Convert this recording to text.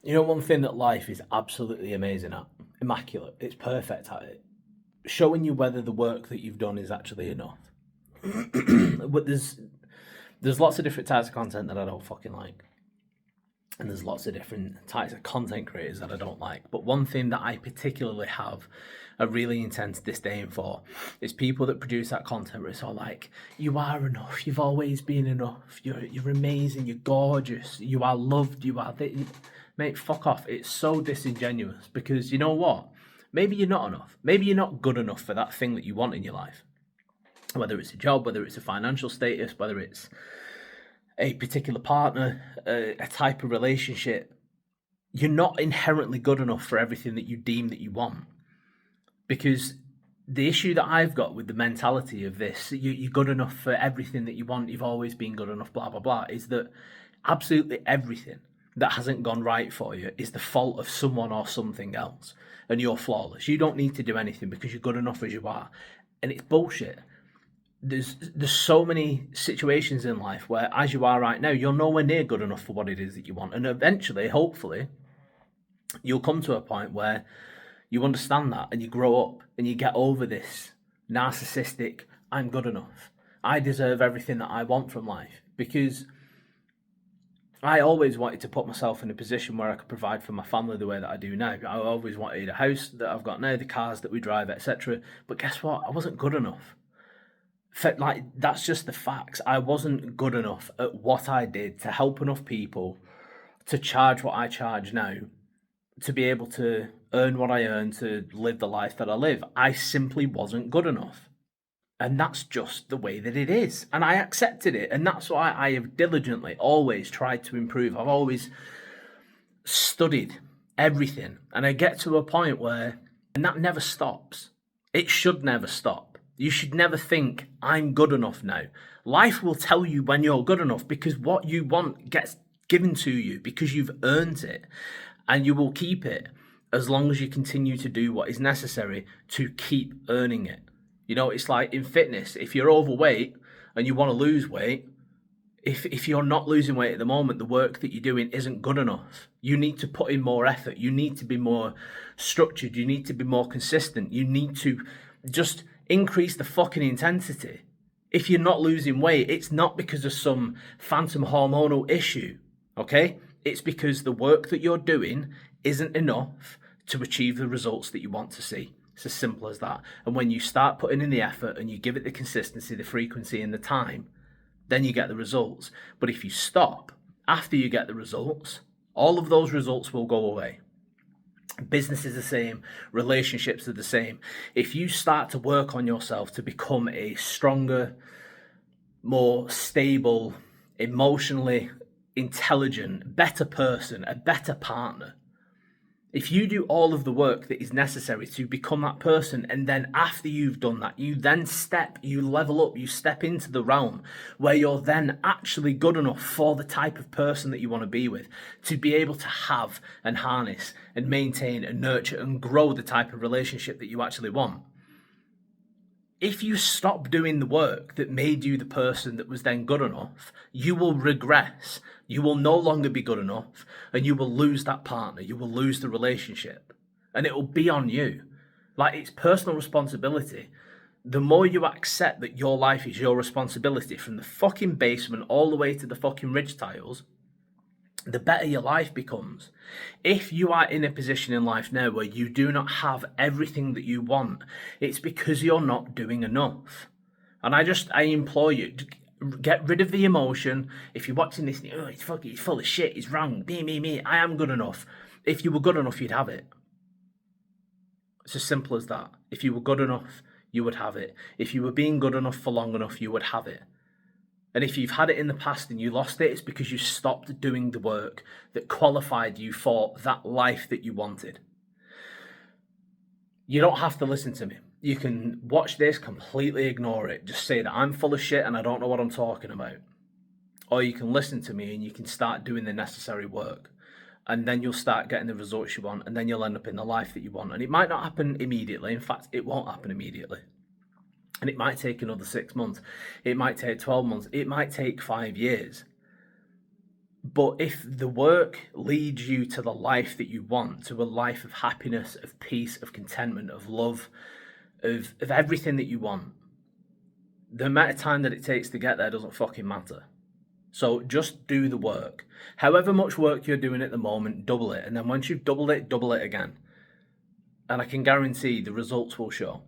You know, one thing that life is absolutely amazing at, immaculate, it's perfect at it, showing you whether the work that you've done is actually enough. But there's lots of different types of content that I don't fucking like. And there's lots of different types of content creators that I don't like. But one thing that I particularly have a really intense disdain for is people that produce that content where it's all like, you are enough, you've always been enough, you're amazing, you're gorgeous, you are loved, you are mate, fuck off. It's so disingenuous because you know what? Maybe you're not enough. Maybe you're not good enough for that thing that you want in your life. Whether it's a job, whether it's a financial status, whether it's a particular partner, a type of relationship, you're not inherently good enough for everything that you deem that you want. Because the issue that I've got with the mentality of this, you're good enough for everything that you want, you've always been good enough, blah, blah, blah, is that absolutely everything that hasn't gone right for you is the fault of someone or something else. And you're flawless. You don't need to do anything because you're good enough as you are. And it's bullshit. There's so many situations in life where, as you are right now, you're nowhere near good enough for what it is that you want. And eventually, hopefully, you'll come to a point where you understand that and you grow up and you get over this narcissistic, I'm good enough. I deserve everything that I want from life. Because I always wanted to put myself in a position where I could provide for my family the way that I do now. I always wanted a house that I've got now, the cars that we drive, etc. But guess what? I wasn't good enough. Like, that's just the facts. I wasn't good enough at what I did to help enough people to charge what I charge now, to be able to earn what I earn, to live the life that I live. I simply wasn't good enough. And that's just the way that it is. And I accepted it. And that's why I have diligently always tried to improve. I've always studied everything. And I get to a point where, and that never stops. It should never stop. You should never think, I'm good enough now. Life will tell you when you're good enough because what you want gets given to you because you've earned it. And you will keep it as long as you continue to do what is necessary to keep earning it. You know, it's like in fitness, if you're overweight and you want to lose weight, if you're not losing weight at the moment, the work that you're doing isn't good enough. You need to put in more effort. You need to be more structured. You need to be more consistent. You need to just increase the fucking intensity. If you're not losing weight, it's not because of some phantom hormonal issue, okay? It's because the work that you're doing isn't enough to achieve the results that you want to see. It's as simple as that. And when you start putting in the effort and you give it the consistency, the frequency, and the time, then you get the results. But if you stop after you get the results, all of those results will go away. Business is the same, relationships are the same. If you start to work on yourself to become a stronger, more stable, emotionally intelligent, better person, a better partner, if you do all of the work that is necessary to become that person, and then after you've done that, you level up, you step into the realm where you're then actually good enough for the type of person that you want to be with, to be able to have and harness and maintain and nurture and grow the type of relationship that you actually want. If you stop doing the work that made you the person that was then good enough, you will regress. You will no longer be good enough and you will lose that partner. You will lose the relationship and it will be on you. Like, it's personal responsibility. The more you accept that your life is your responsibility from the fucking basement all the way to the fucking ridge tiles, the better your life becomes. If you are in a position in life now where you do not have everything that you want, it's because you're not doing enough. And I implore you, get rid of the emotion. If you're watching this, oh, it's fucking, he's full of shit, he's wrong, me, I am good enough. If you were good enough, you'd have it. It's as simple as that. If you were good enough, you would have it. If you were being good enough for long enough, you would have it. And if you've had it in the past and you lost it, it's because you stopped doing the work that qualified you for that life that you wanted. You don't have to listen to me. You can watch this, completely ignore it. Just say that I'm full of shit and I don't know what I'm talking about. Or you can listen to me and you can start doing the necessary work. And then you'll start getting the results you want. And then you'll end up in the life that you want. And it might not happen immediately. In fact, it won't happen immediately. And it might take another 6 months. It might take 12 months. It might take 5 years. But if the work leads you to the life that you want, to a life of happiness, of peace, of contentment, of love, of everything that you want, the amount of time that it takes to get there doesn't fucking matter. So just do the work. However much work you're doing at the moment, double it. And then once you've doubled it, double it again. And I can guarantee the results will show.